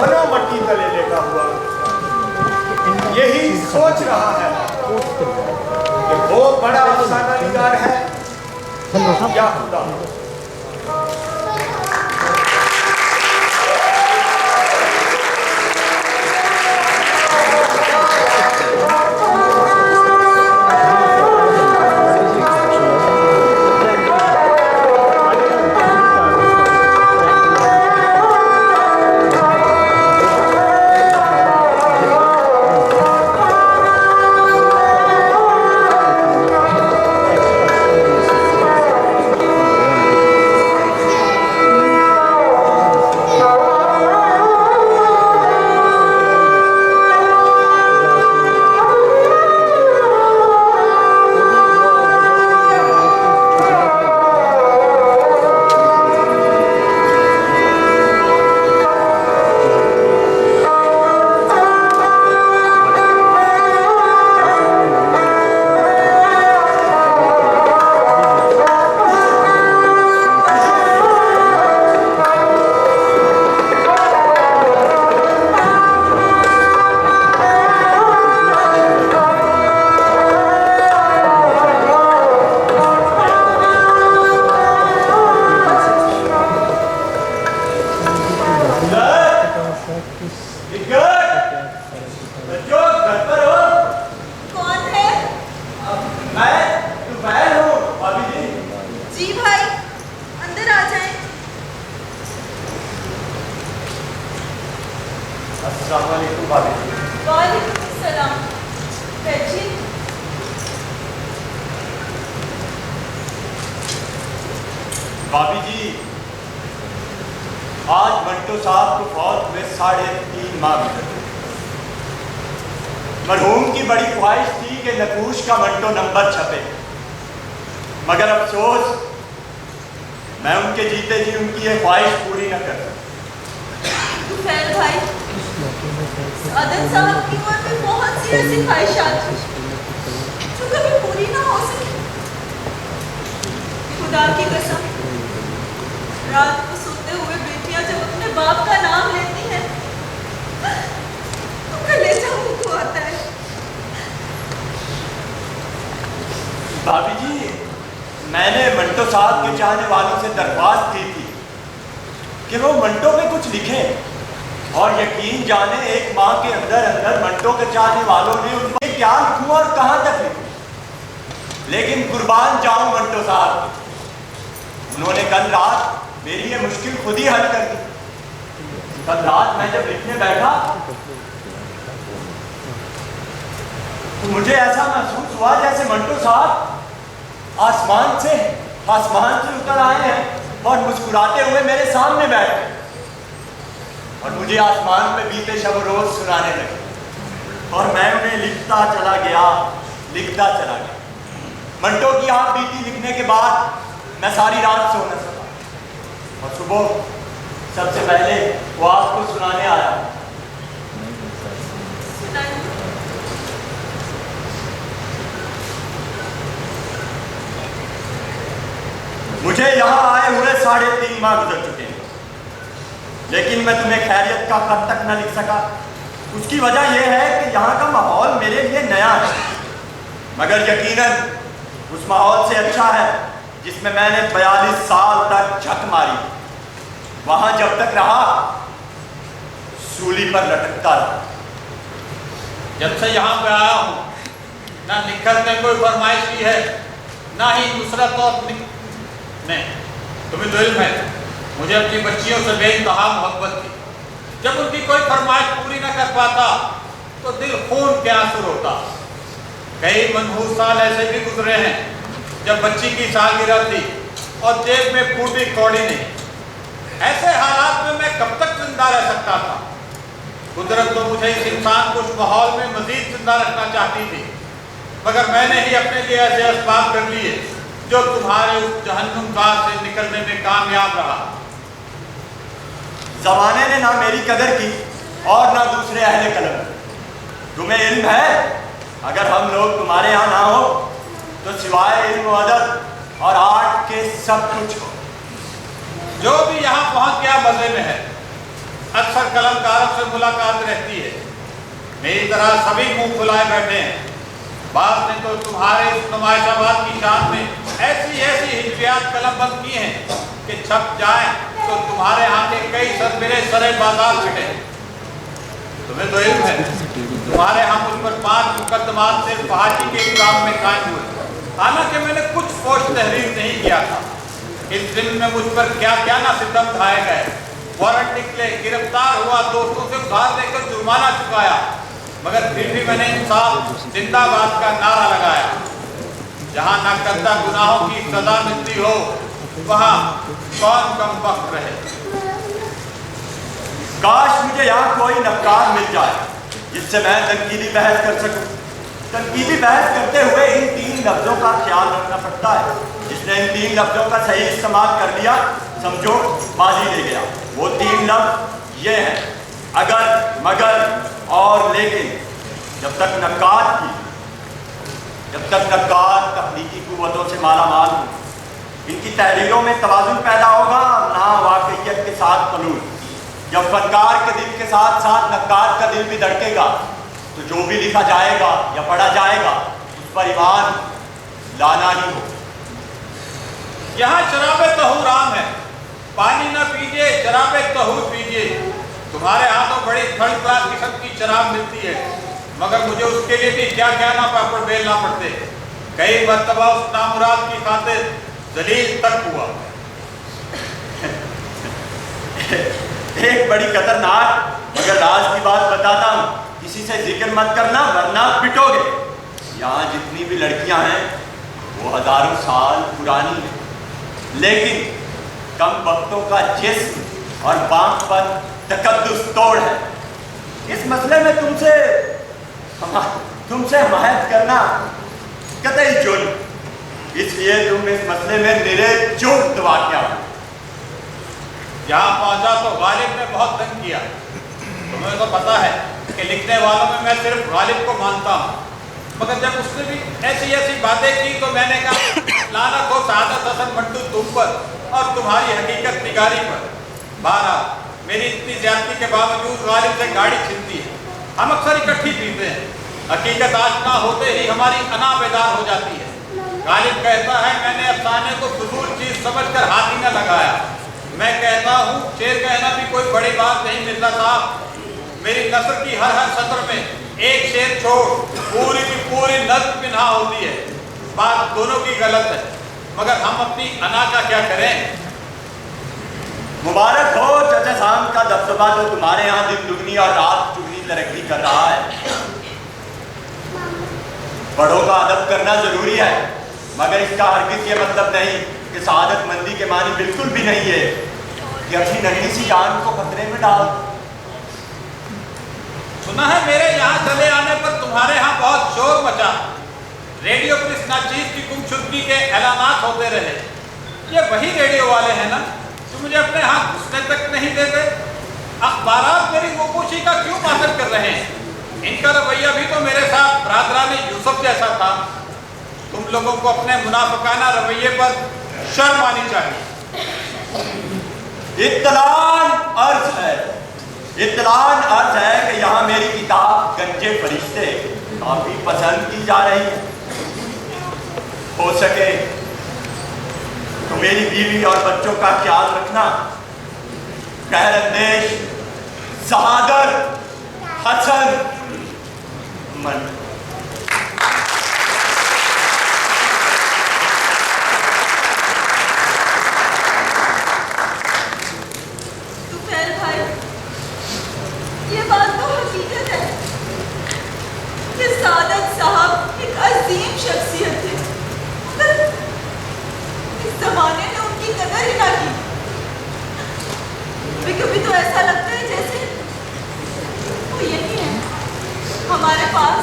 मनोमट्टी तले लेटा हुआ यही सोच रहा है कि वो बड़ा अफसाना निगार है या खुदा। भाभी जी, आज मंटो साहब को फौत में 3.5 माह गुजर गए। मरहूम की बड़ी ख्वाहिश थी कि नकूश का मंटो नंबर छपे, मगर अफसोस मैं उनके जीते जी उनकी यह ख्वाहिश पूरी न कर सका। भाई, सादत साहब की उम्र में बहुत सी ऐसी ख्वाहिशात जो कभी पूरी ना हो सकी। खुदा की कसम, रात को सोते हुए बेटियां जब अपने बाप का नाम लेती हैं तो कलेजा मुंह को आता है। भाभी जी, मैंने मंटो साहब के चाहने वालों से दरख्वास्त की थी कि वो मंटो पे कुछ लिखें और यकीन जाने 1 माह के अंदर अंदर मंटो के चाहने वालों ने उन पर क्या लिखूं और कहां तक लिखूं। लेकिन कुर्बान जाऊं मंटो साहब, उन्होंने कल रात मेरी ये मुश्किल खुद ही हल कर दी। कल रात मैं जब लिखने बैठा तो मुझे ऐसा महसूस हुआ जैसे मंटो साहब आसमान से उतर आए हैं और मुस्कुराते हुए मेरे सामने बैठ गए और मुझे आसमान पे बीते शब रोज सुनाने लगे और मैं उन्हें लिखता चला गया। मंटो की आप बीती लिखने के बाद मैं सारी रात सो न सका और सुबह सबसे पहले वो आपको सुनाने आया। मुझे यहाँ आए हुए 3.5 माह गुजर चुके हैं, लेकिन मैं तुम्हें खैरियत का खत तक न लिख सका। उसकी वजह यह है कि यहाँ का माहौल मेरे लिए नया है, मगर यकीनन उस माहौल से अच्छा है जिसमें मैंने 42 साल तक झक मारी। वहां जब तक रहा सूली पर लटकता रहा। जब से यहाँ पे आया हूँ ना निखत ने कोई फरमाइश की है, ना ही नुसरत और ने। तुम्हें तो इल्म है मुझे अपनी बच्चियों से बेइंतहा मोहब्बत थी। जब उनकी कोई फरमाइश पूरी न कर पाता तो दिल खून के आंसू रोता। कई मनहूस साल ऐसे भी गुजरे हैं जब बच्ची की सालगिरह थी और जेब में फूटी कौड़ी नहीं। ऐसे हालात में मैं कब तक जिंदा रह सकता था। कुदरत तो मुझे इस इंसान को उस माहौल में मजीद जिंदा रखना चाहती थी, मगर मैंने ही अपने लिए ऐसे असबाब कर लिए जो तुम्हारे उस जहन्नुमगार से निकलने में कामयाब रहा। ज़माने ने ना मेरी कदर की और ना दूसरे अहले कलम। तुम्हें इल्म है अगर हम लोग तुम्हारे यहाँ ना हो तो सिवाय इल्म अदब और आर्ट के सब कुछ हो। जो भी यहाँ पहुँच गया मजे में है। अक्सर कलमकारों से मुलाकात रहती है। मेरी तरह सभी मुंह फुलाए बैठे हैं। बात ने तो तुम्हारे इस नुमाइशाबाद की शान में ऐसी ऐसी हिजवियात कलमबंद की हैं कि छप जाए तो तुम्हारे यहाँ के कई सरबरे सरे बाजार फिटे। तुम्हें तो इल्म है, तुम्हारे यहाँ मुझ पर 5 मुकदमात सिर्फ फहाजी के इल्जाम में कायम हुए, हालांकि मैंने कुछ फौज तहरीर नहीं किया था। इस दिन में मुझ पर क्या क्या ना सितम ढाए गए, वारंट निकले, गिरफ्तार हुआ, दोस्तों से उधार लेकर जुर्माना चुकाया, मगर फिर भी मैंने इंसाफ जिंदाबाद का नारा लगाया। जहाँ ना करता गुनाहों की सजा मिलती हो वहाँ कौन कम वक्त रहे। काश मुझे यहाँ कोई नक्कार मिल जाए जिससे मैं तनकीदी बहस कर सकूं। तनकीदी बहस करते हुए इन 3 लफ्जों का ख्याल रखना पड़ता है। जिसने इन 3 लफ्जों का सही इस्तेमाल कर लिया समझो बाजी ले गया। वो 3 लफ्ज ये हैं, अगर, मगर और लेकिन। जब तक नक्कार तकनीकी कुव्वतों से माला माल हो, इनकी तहरीरों में तवाज़ुन पैदा होगा ना वाकईयत के साथ तलूल। जब फनकार के दिल के साथ साथ नक्कार का दिल भी धड़केगा तो जो भी लिखा जाएगा या पढ़ा जाएगा उस पर ईमान लाना ही हो। यहाँ शराब तहूर आम है, पानी न पीजिए, शराब तहूर पीजिए। तुम्हारे हाथों बड़ी थर्ड क्लास किस्म की शराब मिलती है, मगर मुझे उसके लिए भी क्या क्या ना पापड़ बेलना पड़ते। कई मरतबा उस नामुराद की खातिर जलील तक हुआ। एक बड़ी खतरनाक मगर राज की बात बताता हूँ, किसी से जिक्र मत करना वरना पिटोगे। यहाँ जितनी भी लड़कियाँ हैं वो हजारों साल पुरानी हैं, लेकिन कम वक्तों का जिस्म और बांक पर तकद्दुस तोड़ है। इस मसले में तुमसे हमायत करना कतई जुर्म, इसलिए तुम इस मसले में मेरे जुर्म वाक़या हो। यहाँ पहुंचा तो गालिब ने बहुत तंग किया। तुम्हें तो पता है कि लिखने वालों में मैं सिर्फ गालिब को मानता हूँ, मगर जब उसने भी ऐसी ऐसी बातें की तो मैंने कहा लानत हो सादत हसन मंटू तुम पर और तुम्हारी हकीकत निगारी पर। बहरहाल मेरी इतनी ज्यादती के बावजूद गालिब से गाड़ी छिनती है। हम अक्सर इकट्ठी पीते हैं, हकीकत आशना होते ही हमारी अना बेदार हो जाती है। गालिब कहता है मैंने अफसाने को फजूल चीज समझकर हाथ ही न लगाया। मैं कहता हूँ शेर कहना भी कोई बड़ी बात नहीं मिर्जा साहब। मेरी नस्र की हर सत्र में एक शेर छोड़ पूरी की पूरी नस्ल पिन्हा होती है। बात दोनों की गलत है, मगर हम अपनी अना का क्या करें। मुबारक हो चाचा साहब का दबदबा तो तुम्हारे यहाँ दिन दुगनी और रात चुगनी तरक्की कर रहा है। बड़ों का अदब करना जरूरी है, मगर इसका हरगिज़ ये मतलब नहीं कि सआदतमंदी के मानी बिल्कुल भी नहीं है कि अपनी नन्ही सी जान को खतरे में डाल। सुना है मेरे यहाँ चले आने पर तुम्हारे यहाँ बहुत शोर मचा। रेडियो पर इस नाचीज की गुमशुदगी के ऐलानात होते रहे। ये वही रेडियो वाले हैं ना जो मुझे अपने हाथ घुसने तक नहीं देते। अखबारात मेरी गोपोशी का क्यों मातम कर रहे हैं। इनका रवैया भी तो मेरे साथ बरादरान यूसुफ जैसा था। तुम लोगों को अपने मुनाफिकाना रवैये पर शर्म आनी चाहिए। इत्तलान अर्ज है कि यहाँ मेरी किताब गंजे फरिश्ते काफी पसंद की जा रही है। हो सके तो मेरी बीवी और बच्चों का ख्याल रखना। खैरंदेश सहादर हसन मन। तुफैल भाई, ये बात तो हकीकत है कि सादत साहब एक अजीम शख्सियत थे, मगर इस जमाने ने उनकी कदर ही ना की। कभी कभी तो ऐसा लगता है जैसे वो यही है, हमारे पास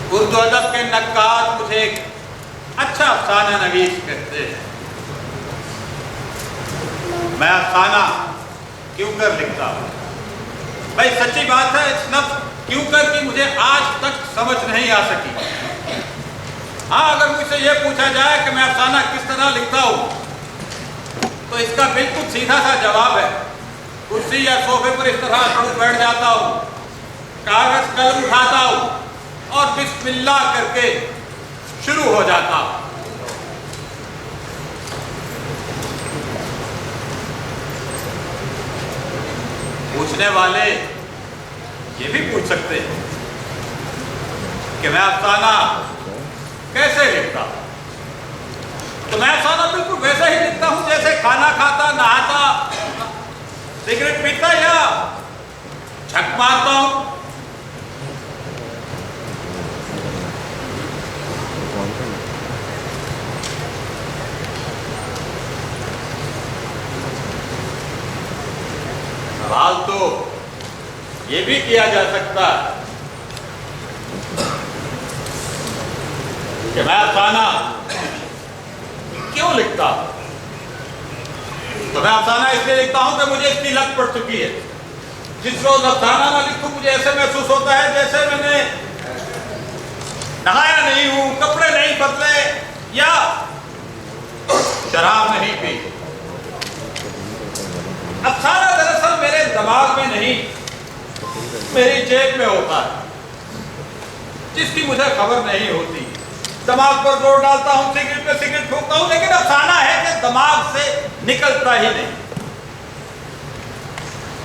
उर्दू अदब के नक्काद मुझे एक अच्छा अफसाना नवीस कहते हैं। मैं अफसाना क्यों कर लिखता हूँ? भाई सच्ची बात है, इस लफ्ज़ क्यों कर की मुझे आज तक समझ नहीं आ सकी। हाँ, अगर मुझसे ये पूछा जाए कि मैं अफसाना किस तरह लिखता हूँ तो इसका बिल्कुल सीधा सा जवाब है, कुर्सी या सोफे पर इस तरह खड़े बैठ जाता हूँ, कागज कलम उठाता हूँ और बिस्मिल्लाह करके शुरू हो जाता हूँ। पूछने वाले ये भी पूछ सकते हैं कि मैं अफसाना कैसे लिखता हूँ, तो मैं अफसाना बिल्कुल वैसे ही लिखता हूँ जैसे खाना खाता, नहाता, सिगरेट पीता या झक मारता हूँ। सवाल तो ये भी किया जा सकता है कि मैं अफसाना क्यों लिखता हूं? तो मैं अफसाना इसलिए लिखता हूं कि मुझे इसकी लत पड़ चुकी है। जिस रोज अफसाना ना लिखूं मुझे ऐसे महसूस होता है जैसे मैंने नहाया नहीं हूं, कपड़े नहीं बदले या शराब नहीं पी। अफसाना दरअसल मेरे दिमाग में नहीं, मेरी जेब में होता है, जिसकी मुझे खबर नहीं होती। दिमाग पर जोर डालता हूं, सिगरेट पे सिगरेट फूंकता हूं, लेकिन अफसाना है कि दिमाग से निकलता ही नहीं।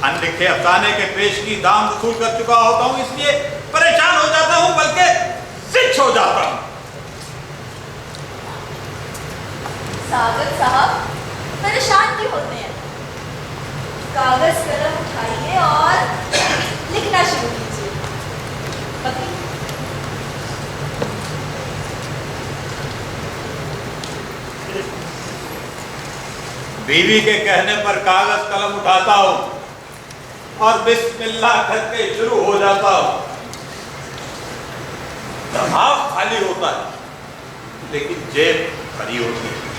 अनलिखे अफसाने के पेश की दाम वसूल कर चुका होता हूं, इसलिए परेशान हो जाता हूं, बल्कि सिच हो जाता हूं। सागर साहब परेशान क्यों होते हैं? कागज कलम उठाइए और लिखना शुरू कीजिए। बीवी के कहने पर कागज कलम उठाता हूं और बिस्मिल्लाह करके शुरू हो जाता हूं। दिमाग खाली होता है लेकिन जेब भरी होती है,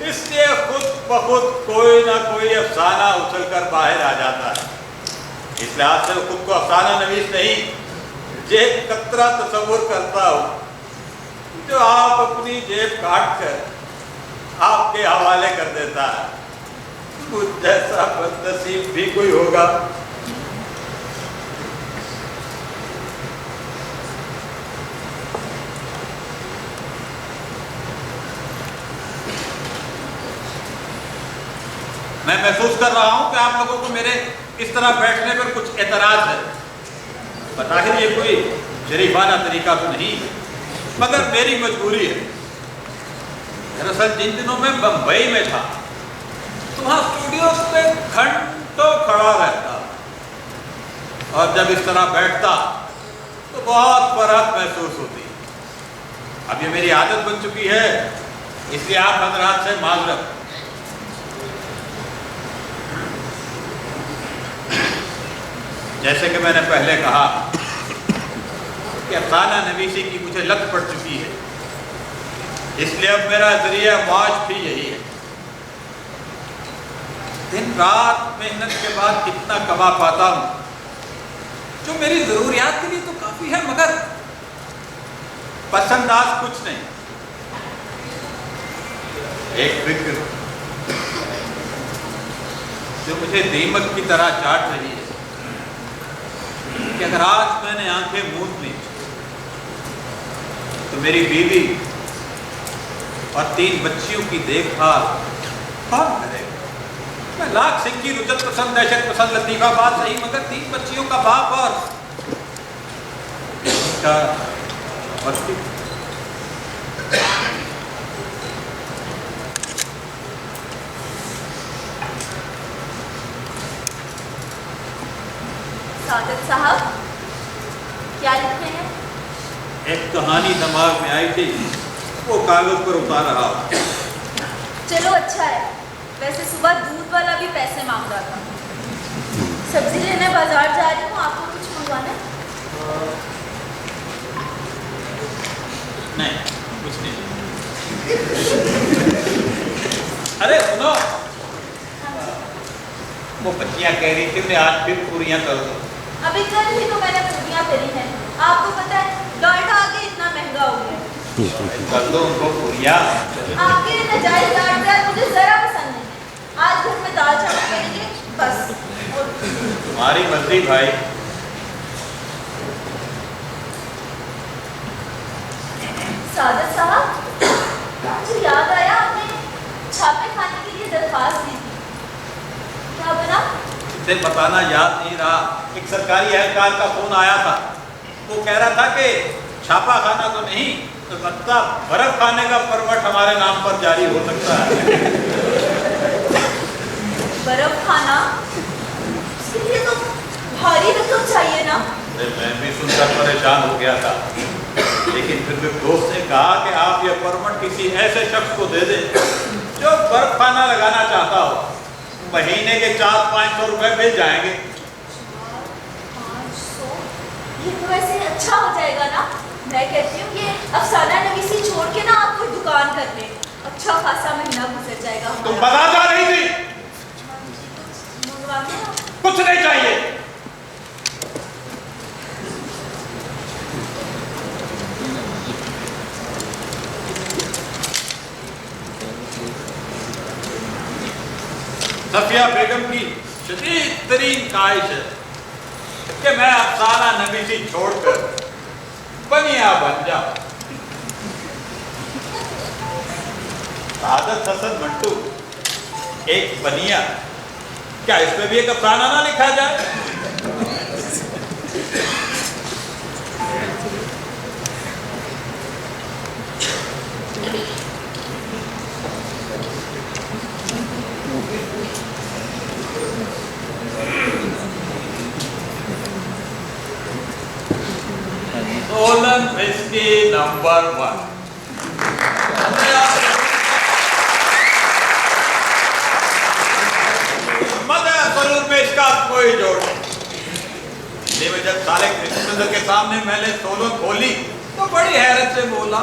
इसलिए खुद ब खुद कोई ना कोई अफसाना उछलकर बाहर आ जाता है। इस लिहाज से खुद को अफसाना नवीस नहीं, जेब कतरा तस्वुर करता हूं जो आप अपनी जेब काट कर आपके हवाले कर देता है। मुझ जैसा बदनसीब भी कोई होगा। मैं महसूस कर रहा हूं कि आप लोगों को मेरे इस तरह बैठने पर कुछ एतराज है। बताहिर ये कोई शरीफाना तरीका तो नहीं, मगर मेरी मजबूरी है। दरअसल जिन दिनों में बंबई में था तो वहाँ स्टूडियो पे घंटों खड़ा रहता और जब इस तरह बैठता तो बहुत फर्क महसूस होती। अब ये मेरी आदत बन चुकी है, इसलिए आप हजरात से माजरत। जैसे कि मैंने पहले कहा कि अफसाना नवीसी की मुझे लत पड़ चुकी है, इसलिए अब मेरा जरिया मौज भी यही है। दिन रात मेहनत के बाद कितना कमा पाता हूँ जो मेरी जरूरियात के लिए तो काफी है, मगर पसंदाज कुछ नहीं। एक फिक्र जो मुझे दीमक की तरह चाट रही है कि अगर आज मैंने आंखें मूंद ली तो मेरी बीवी और 3 बच्चियों की देखभाल कौन करेगा? मैं लाख सिंह की रुजत पसंद, दहशत पसंद, लतीफा बात सही, मगर 3 बच्चियों का बाप और सादत साहब, क्या लिख रहे हैं? एक कहानी दिमाग में आई थी, वो कागज पर उतार रहा हूं। चलो अच्छा है। वैसे सुबह दूध वाला भी पैसे मांग रहा था। सब्जी लेने बाजार जा रही हूँ, आपको कुछ मंगवाना है? नहीं, कुछ नहीं। अरे सुनो, वो बच्चियां कह रही थी उन्हें आज फिर पूरियां कर दो। अभी कल ही तो मैंने पूरियां करी हैं। आपको पता है डाटा आगे इतना महंगा हो गया। कर दो उनको पूरियां। आपके नजायज डाटा मुझे जरा पसंद नहीं है। आज घर में दाल चावल करेंगे बस। तुम्हारी मर्जी भाई। सादत साहब, मुझे याद आया आपने छापे खाने के लिए दरख्वास्त दी थी, क्या बना? इसे बताना याद नहीं रहा। एक सरकारी एहलकार का फोन आया था, वो कह रहा था कि छापा खाना तो नहीं, तो मतलब बर्फ खाने का परमिट हमारे नाम पर जारी हो सकता है। बर्फ खाना? इसके लिए तो भारी रकम चाहिए ना? मैं भी सुनकर परेशान हो गया था, लेकिन फिर भी दोस्त ने कहा कि आप ये परमिट किसी ऐसे शख्स को दे दें जो बर्फ खाना लगाना चाहता हो। महीने के 400-500 रुपए मिल जाएंगे। 500? ये तो वैसे अच्छा हो जाएगा ना। मैं कहती हूँ ये अफसाना नवीसी छोड़ के ना आप कोई दुकान कर ले, अच्छा खासा महीना गुजर जाएगा हमारा। तुम बता जा रही थी, मंगवा के ना। कुछ नहीं चाहिए। सफिया बेगम की शदीद तरीन ख्वाहिश है कि मैं अफसाना नवीसी छोड़कर बनिया बन जाऊं। सादत हसन मंटू एक बनिया, क्या इसमें भी एक अफसाना ना लिखा जाए? Solan whisky number 1। सलून में इसका कोई जोड़ नहीं। जब साले कृष्णचंद्र के सामने मैंने सोलन खोली तो बड़ी हैरत से बोला,